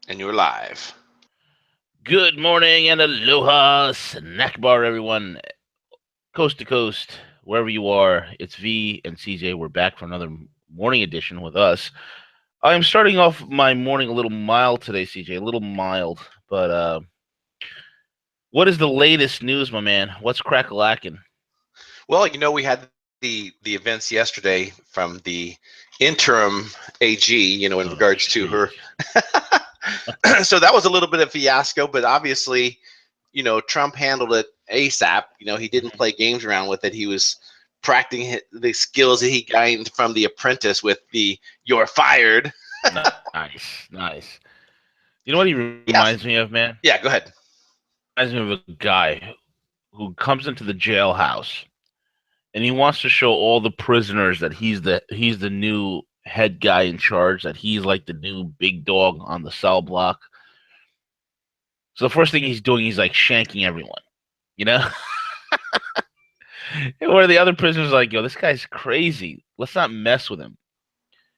And you're live. Good morning and aloha, snack bar, everyone, coast to coast, wherever you are. It's V and CJ. We're back for another morning edition with us. I'm starting off my morning a little mild today, CJ, a little mild. But what is the latest news, my man? What's crack-a-lackin'? Well, we had the events yesterday from the interim AG, in Oh, regards to jeez. her. So that was a little bit of fiasco, but obviously, Trump handled it ASAP. He didn't play games around with it. He was practicing the skills that he gained from The Apprentice with the "you're fired." Nice, nice. You know what he reminds Yes. me of, man? Yeah. Go ahead. Reminds me of a guy who comes into the jailhouse and he wants to show all the prisoners that he's the new head guy in charge, that he's like the new big dog on the cell block. So the first thing he's doing, he's like shanking everyone, you know? Where the other prisoners are like, yo, this guy's crazy. Let's not mess with him.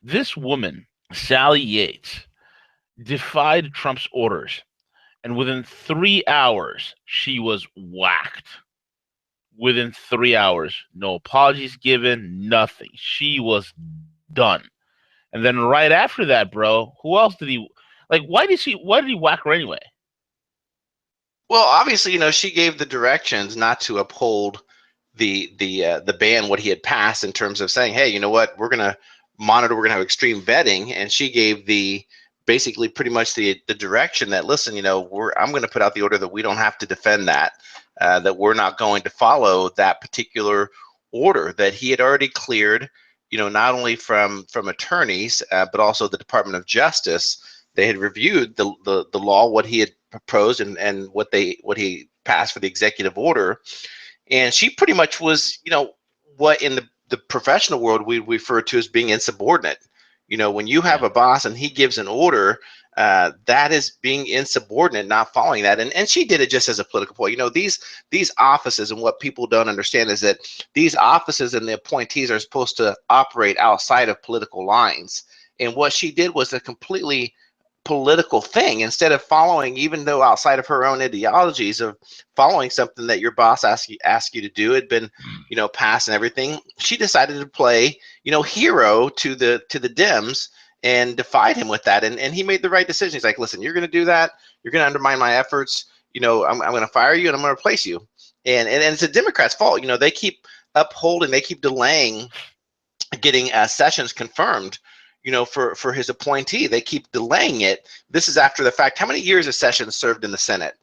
This woman, Sally Yates, defied Trump's orders, and within 3 hours, she was whacked. Within 3 hours, no apologies given, nothing. She was done. And then right after that, bro, who else did he like? Why did he whack her anyway? Well, obviously, she gave the directions not to uphold the ban what he had passed in terms of saying, hey, you know what, we're gonna monitor, we're gonna have extreme vetting, and she gave the basically pretty much the direction that, listen, I'm going to put out the order that we don't have to defend that, that we're not going to follow that particular order that he had already cleared, not only from attorneys, but also the Department of Justice. They had reviewed the law, what he had proposed, and what he passed for the executive order, and she pretty much was, what in the professional world we refer to as being insubordinate. When you have Yeah. a boss and he gives an order, that is being insubordinate, not following that. And she did it just as a political point. These offices, and what people don't understand is that these offices and the appointees are supposed to operate outside of political lines. And what she did was a completely political thing, instead of following, even though outside of her own ideologies of following something that your boss asked you to do, had been, passed and everything. She decided to play, hero to the Dems, and defied him with that, and he made the right decision. He's like, listen, you're going to do that, you're going to undermine my efforts, I'm going to fire you and I'm going to replace you. And it's the Democrats' fault. They keep upholding, they keep delaying getting Sessions confirmed, for his appointee. They keep delaying it. This is after the fact. How many years has Sessions served in the Senate?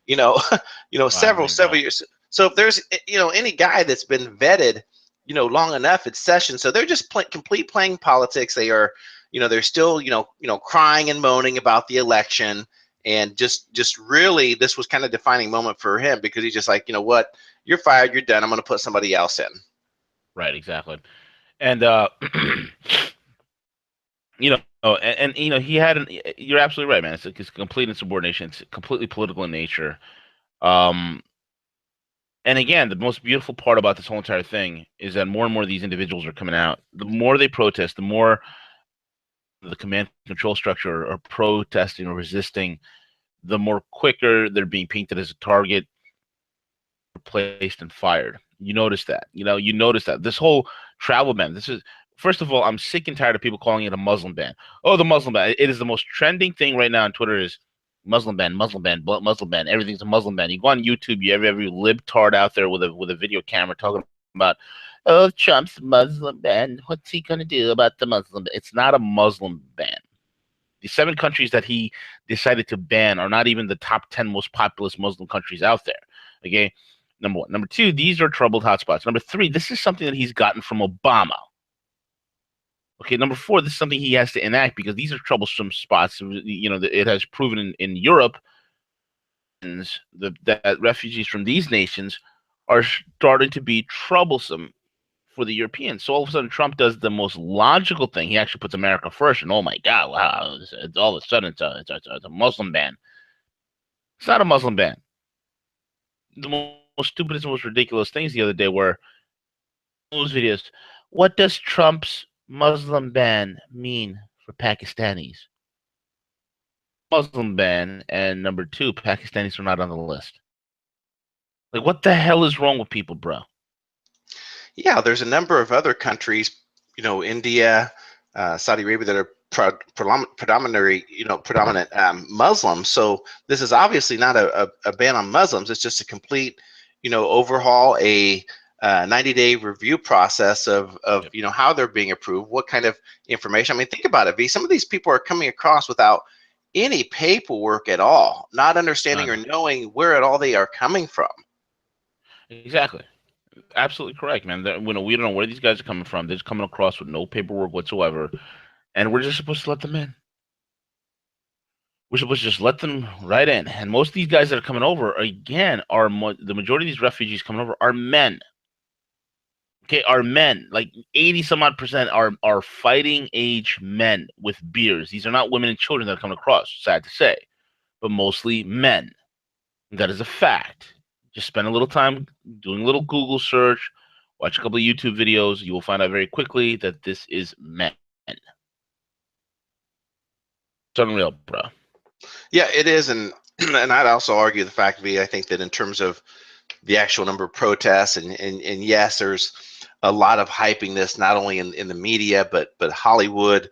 You know, Wow, I don't even several know. years. So if there's, any guy that's been vetted, long enough, it's Sessions. So they're just complete playing politics. They are, they're still, crying and moaning about the election. And just really, this was kind of defining moment for him, because he's just like, you know what, you're fired, you're done. I'm going to put somebody else in. Right, exactly. And and he had an. You're absolutely right, man. It's complete insubordination. It's completely political in nature. Um, and again, the most beautiful part about this whole entire thing is that more and more of these individuals are coming out. The more they protest, the more the command and control structure are protesting or resisting, the more quicker they're being painted as a target, replaced, and fired. You notice that. You notice that. This whole travel ban, this is, first of all, I'm sick and tired of people calling it a Muslim ban. Oh, the Muslim ban. It is the most trending thing right now on Twitter is Muslim ban, Muslim ban, Muslim ban. Everything's a Muslim ban. You go on YouTube, you have every libtard out there with a video camera talking about, oh, Trump's Muslim ban. What's he gonna do about the Muslim ban? It's not a Muslim ban. The 7 countries that he decided to ban are not even the top 10 most populous Muslim countries out there. Okay. Number one. Number two, these are troubled hotspots. Number three, this is something that he's gotten from Obama. Okay. Number four, this is something he has to enact because these are troublesome spots. It has proven in Europe that refugees from these nations are starting to be troublesome for the Europeans. So all of a sudden, Trump does the most logical thing. He actually puts America first, and oh my God, wow! All of a sudden, it's a Muslim ban. It's not a Muslim ban. The most stupidest, most ridiculous things the other day were news videos. What does Trump's Muslim ban mean for Pakistanis? Muslim ban, and number two, Pakistanis are not on the list. Like, what the hell is wrong with people, bro? Yeah, there's a number of other countries, India, Saudi Arabia, that are predominantly, predominant Muslim. So this is obviously not a ban on Muslims. It's just a complete, overhaul, a 90-day review process of Yep. how they're being approved, what kind of information. I mean, think about it, V. Some of these people are coming across without any paperwork at all, not understanding or None. knowing where at all they are coming from. Exactly. Absolutely correct, man. We don't know where these guys are coming from. They're just coming across with no paperwork whatsoever, and we're just supposed to let them in. We're supposed to just let them right in. And most of these guys that are coming over, again, the majority of these refugees coming over are men. Okay, are men. Like 80 some odd percent are fighting age men with beards. These are not women and children that are coming across, sad to say, but mostly men. That is a fact. Just spend a little time doing a little Google search, watch a couple of YouTube videos. You will find out very quickly that this is men. It's unreal, bro. Yeah, it is, and and I'd also argue the fact, V, I think that in terms of the actual number of protests, and yes, there's a lot of hyping this, not only in the media, but Hollywood,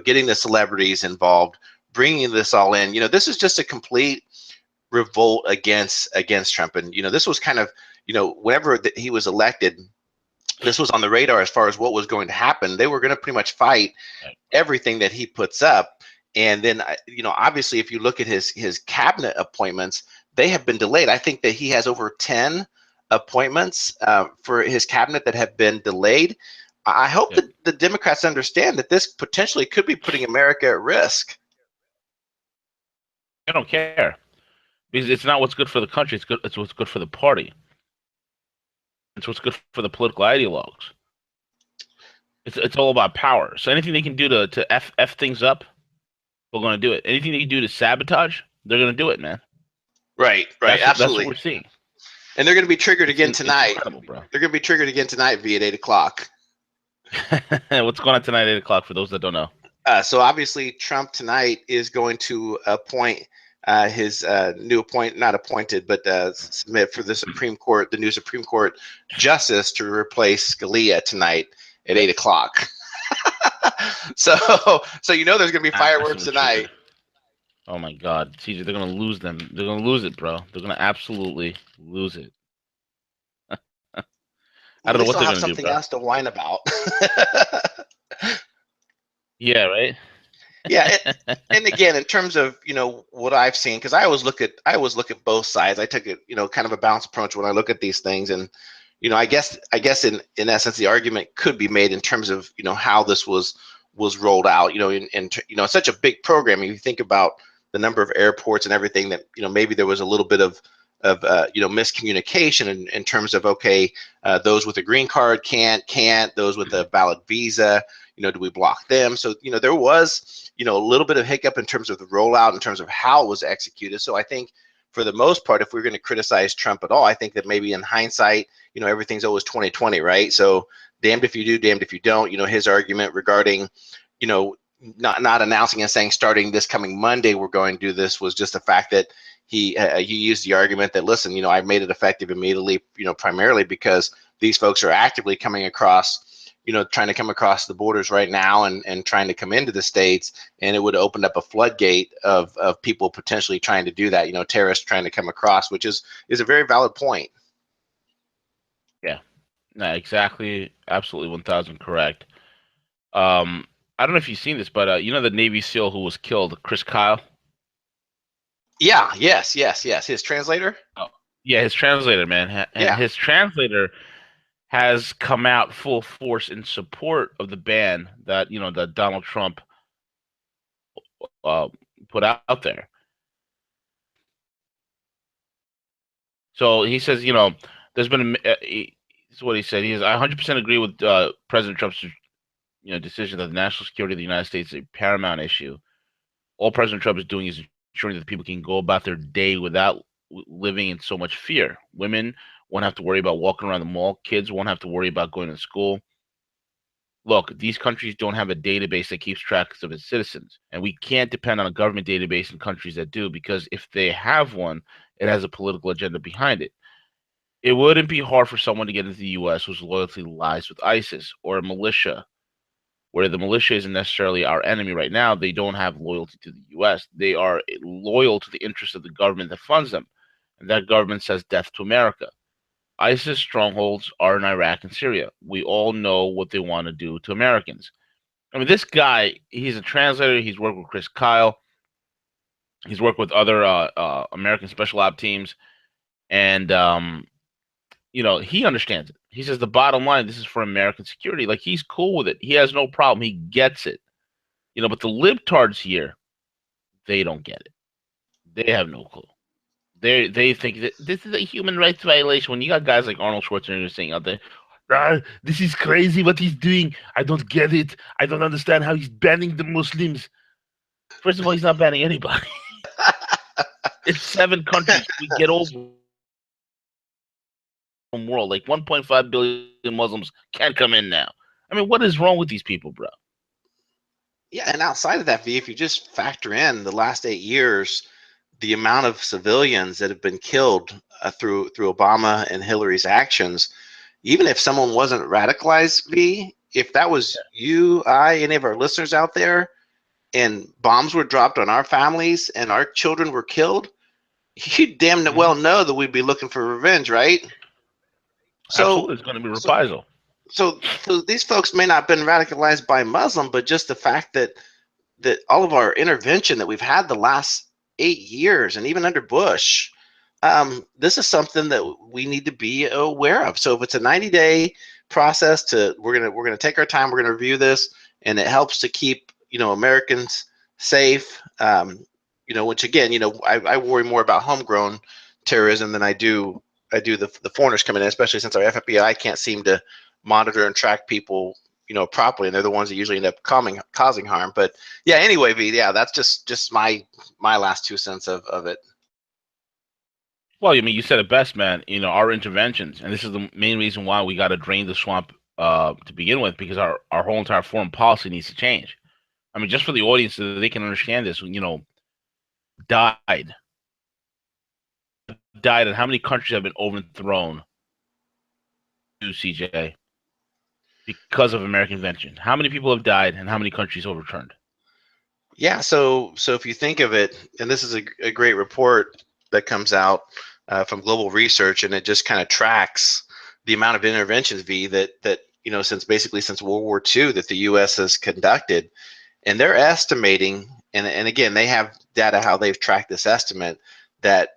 getting the celebrities involved, bringing this all in. This is just a complete revolt against Trump, and this was kind of, whenever he was elected, this was on the radar as far as what was going to happen. They were going to pretty much fight Right. everything that he puts up. And then, obviously, if you look at his cabinet appointments, they have been delayed. I think that he has over 10 appointments for his cabinet that have been delayed. I hope Yep. that the Democrats understand that this potentially could be putting America at risk. I don't care because it's not what's good for the country. It's good. It's what's good for the party. It's what's good for the political ideologues. It's all about power. So anything they can do to f things up, they're going to do it. Anything they can do to sabotage, they're going to do it, man. Right, right, That's what absolutely. we're seeing. And they're going to be triggered again It's tonight. incredible, bro. They're going to be triggered again tonight via 8 o'clock. What's going on tonight at 8 o'clock for those that don't know? So obviously, Trump tonight is going to appoint his new not appointed, but submit for the Supreme Court, the new Supreme Court justice to replace Scalia tonight at Yep. 8 o'clock. so, there's going to be fireworks Massively tonight. triggered. Oh my God, CJ, they're gonna lose them. They're gonna lose it, bro. They're gonna absolutely lose it. I Well, at don't know least what I'll they're have gonna do, something bro. else to whine about. Yeah, right. Yeah, and again, in terms of what I've seen, because I always look at both sides. I took it, kind of a balanced approach when I look at these things, and I guess in essence, the argument could be made in terms of how this was rolled out. It's such a big program. If you think about the number of airports and everything, that maybe there was a little bit of miscommunication in terms of, okay, those with a green card can't, those with a valid visa, do we block them? So there was a little bit of hiccup in terms of the rollout, in terms of how it was executed. So I think for the most part, if we're going to criticize Trump at all, I think that maybe in hindsight, everything's always 2020, right? So damned if you do, damned if you don't. His argument regarding you know not announcing and saying starting this coming Monday we're going to do this was just the fact that he used the argument that, listen, I've made it effective immediately, primarily because these folks are actively coming across, trying to come across the borders right now, and trying to come into the states, and it would open up a floodgate of people potentially trying to do that, terrorists trying to come across, which is a very valid point. Yeah. No, exactly. Absolutely, 1,000 correct. Um, I don't know if you've seen this, but the Navy SEAL who was killed, Chris Kyle. Yeah, yes, his translator. Oh, yeah, his translator, man, and Yeah. his translator has come out full force in support of the ban that Donald Trump uh, put out there. So he says, there's been this is what he said. He says, I 100% agree with President Trump's decision that the national security of the United States is a paramount issue. All President Trump is doing is ensuring that people can go about their day without living in so much fear. Women won't have to worry about walking around the mall. Kids won't have to worry about going to school. look, these countries don't have a database that keeps track of its citizens, and we can't depend on a government database in countries that do, because if they have one, it has a political agenda behind it. It wouldn't be hard for someone to get into the U.S. whose loyalty lies with ISIS or a militia, where the militia isn't necessarily our enemy right now. They don't have loyalty to the U.S. They are loyal to the interests of the government that funds them, and that government says death to America. ISIS strongholds are in Iraq and Syria. We all know what they want to do to Americans. I mean, this guy, he's a translator. He's worked with Chris Kyle. He's worked with other American special op teams. And, he understands it. He says the bottom line, this is for American security. Like, he's cool with it. He has no problem. He gets it. But the libtards here, they don't get it. They have no clue. They think that this is a human rights violation. When you got guys like Arnold Schwarzenegger saying out there, this is crazy what he's doing. I don't get it. I don't understand how he's banning the Muslims. First of all, he's not banning anybody. It's 7 countries. We get over the world. Like 1.5 billion Muslims can't come in now. I mean, what is wrong with these people, bro? Yeah, and outside of that, V, if you just factor in the last 8 years, the amount of civilians that have been killed through Obama and Hillary's actions, even if someone wasn't radicalized, V, if that was you, any of our listeners out there, and bombs were dropped on our families and our children were killed, you damn well know that we'd be looking for revenge, right? Absolutely, it's going to be reprisal. So these folks may not have been radicalized by Muslim, but just the fact that all of our intervention that we've had the last 8 years, and even under Bush, this is something that we need to be aware of. So if it's a 90-day process, we're gonna take our time, we're gonna review this, and it helps to keep Americans safe. Which again, I worry more about homegrown terrorism than I do the foreigners coming in, especially since our FBI can't seem to monitor and track people properly, and they're the ones that usually end up causing harm. But yeah, anyway, V, yeah, that's just my last 2 cents of it. Well, I mean, you said it best, man. Our interventions, and this is the main reason why we got to drain the swamp to begin with, because our whole entire foreign policy needs to change. I mean, just for the audience so that they can understand this, died, and how many countries have been overthrown to CJ because of American invention? How many people have died, and how many countries overturned? Yeah, so if you think of it, and this is a great report that comes out from Global Research, and it just kind of tracks the amount of interventions, V, that since World War II that the U.S. has conducted, and they're estimating, and again, they have data how they've tracked this estimate, that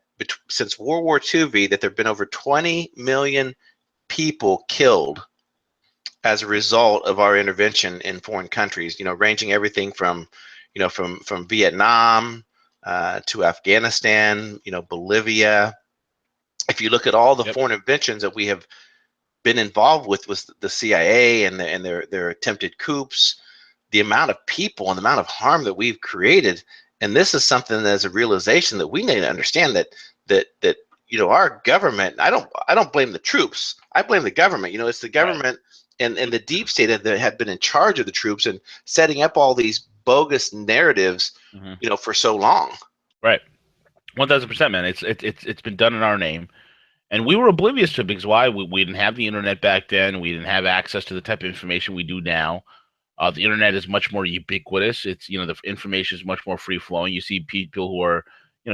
since World War II, V, that there have been over 20 million people killed as a result of our intervention in foreign countries, ranging everything from from Vietnam to Afghanistan, Bolivia. If you look at all the foreign interventions that we have been involved with the CIA and their attempted coups, the amount of people and the amount of harm that we've created, and this is something that's a realization that we need to understand, that our government. I don't blame the troops. I blame the government. It's the government. Right. And the deep state that had been in charge of the troops and setting up all these bogus narratives, for so long. Right, 1,000%, man. It's been done in our name, and we were oblivious to it because why? We didn't have the internet back then. We didn't have access to the type of information we do now. The internet is much more ubiquitous. It's the information is much more free flowing. You see people who are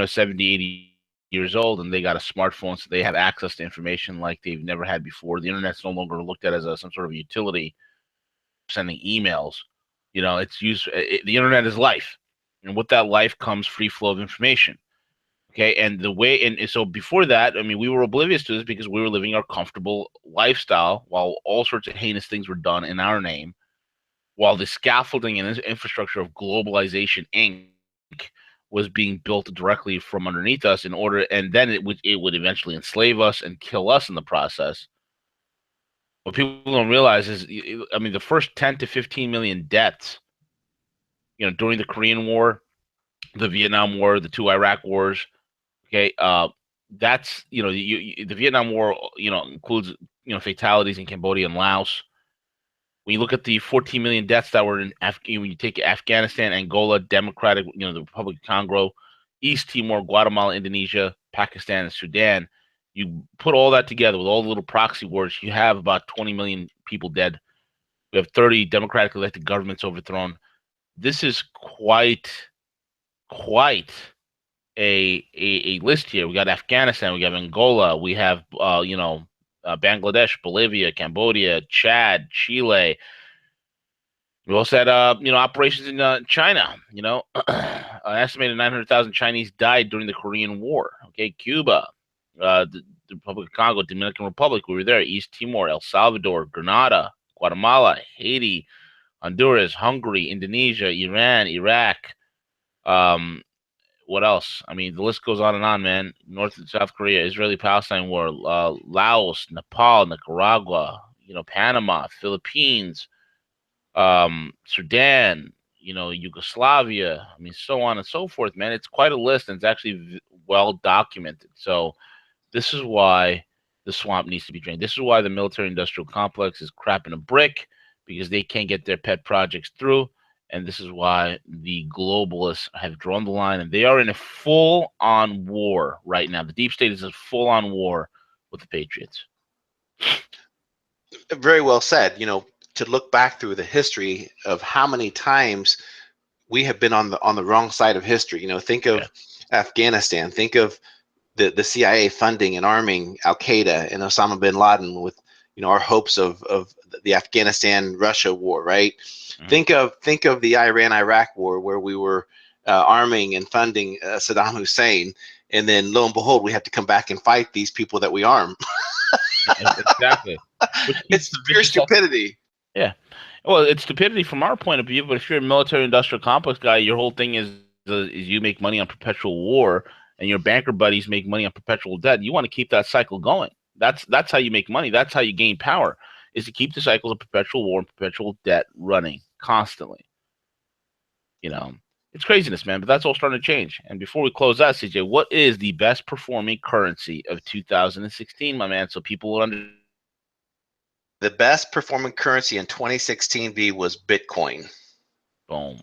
70, 80 years old, and they got a smartphone, so they have access to information like they've never had before. The internet's no longer looked at as some sort of utility, sending emails. It's used. The internet is life, and with that life comes free flow of information. Okay, and so before that, I mean, we were oblivious to this because we were living our comfortable lifestyle while all sorts of heinous things were done in our name, while the scaffolding and infrastructure of globalization, Inc. was being built directly from underneath us and then it would eventually enslave us and kill us in the process. What people don't realize is, I mean, the first 10 to 15 million deaths, during the Korean War, the Vietnam War, the 2 Iraq wars, okay, that's, the Vietnam War, includes, fatalities in Cambodia and Laos. When you look at the 14 million deaths that were in when you take Afghanistan, Angola, Democratic, the Republic of Congo, East Timor, Guatemala, Indonesia, Pakistan, and Sudan, you put all that together with all the little proxy wars, you have about 20 million people dead. We have 30 democratically elected governments overthrown. This is quite a list here. We got Afghanistan, we have Angola, we have Bangladesh, Bolivia, Cambodia, Chad, Chile. We also had operations in China. An estimated 900,000 Chinese died during the Korean War. Okay, Cuba, the Republic of Congo, Dominican Republic, we were there. East Timor, El Salvador, Grenada, Guatemala, Haiti, Honduras, Hungary, Indonesia, Iran, Iraq. Um, what else? I mean, the list goes on and on, man. North and South Korea, Israeli-Palestine war, Laos, Nepal, Nicaragua, Panama, Philippines, Sudan, Yugoslavia. I mean, so on and so forth, man. It's quite a list, and it's actually well documented. So this is why the swamp needs to be drained. This is why the military-industrial complex is crapping a brick, because they can't get their pet projects through. And this is why the globalists have drawn the line, and they are in a full-on war right now. The deep state is a full-on war with the Patriots. Very well said. To look back through the history of how many times we have been on the wrong side of history. Think of Afghanistan. Think of the CIA funding and arming Al Qaeda and Osama bin Laden with our hopes of the Afghanistan Russia war, right? Mm-hmm. Think of the Iran Iraq war, where we were arming and funding Saddam Hussein, and then lo and behold, we have to come back and fight these people that we arm. Exactly. It's pure stupidity. Yeah. Well, it's stupidity from our point of view, but if you're a military-industrial complex guy, your whole thing is you make money on perpetual war, and your banker buddies make money on perpetual debt. You want to keep that cycle going. That's how you make money. That's how you gain power, is to keep the cycles of perpetual war and perpetual debt running constantly. It's craziness, man, but that's all starting to change. And before we close out, CJ, what is the best performing currency of 2016, my man, so people will understand? The best performing currency in 2016 was Bitcoin. Boom.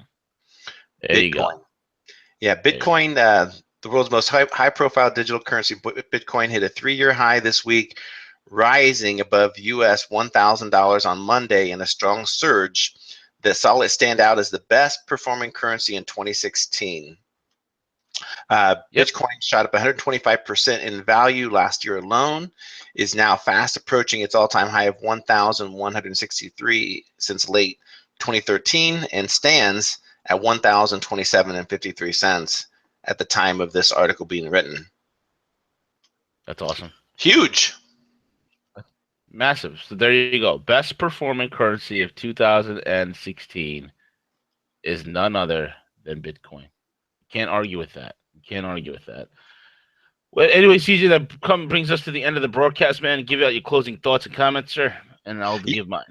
There Bitcoin. You go. Yeah, Bitcoin, the world's most high-profile digital currency. Bitcoin hit a 3-year high this week, rising above US $1,000 on Monday in a strong surge that saw it stand out as the best performing currency in 2016. Bitcoin shot up 125% in value last year alone, is now fast approaching its all-time high of 1,163 since late 2013, and stands at 1,027.53 cents at the time of this article being written. That's awesome. Huge. Massive. So there you go. Best performing currency of 2016 is none other than Bitcoin. Can't argue with that. Can't argue with that. Well, anyway, CJ, that brings us to the end of the broadcast, man. Give out your closing thoughts and comments, sir, and I'll give mine.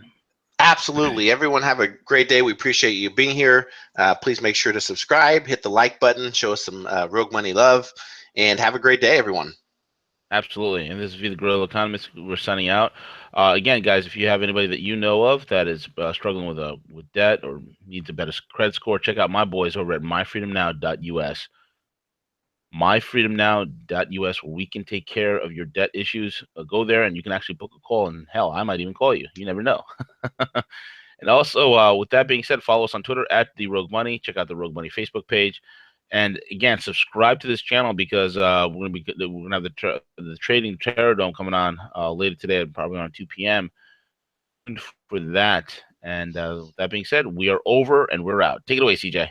Absolutely. Everyone have a great day. We appreciate you being here. Please make sure to subscribe, hit the like button, show us some Rogue Money love, and have a great day, everyone. Absolutely. And this is the Guerrilla Economist. We're signing out. Again, guys, if you have anybody that you know of that is struggling with debt or needs a better credit score, check out my boys over at myfreedomnow.us. myfreedomnow.us, where we can take care of your debt issues. Go there and you can actually book a call, and hell, I might even call you. You never know. And also, with that being said, follow us on Twitter at The Rogue Money. Check out the Rogue Money Facebook page. And again, subscribe to this channel, because we're gonna have the Trading Terror Dome coming on later today, probably around 2 p.m. for that. And that being said, we are over and we're out. Take it away, CJ.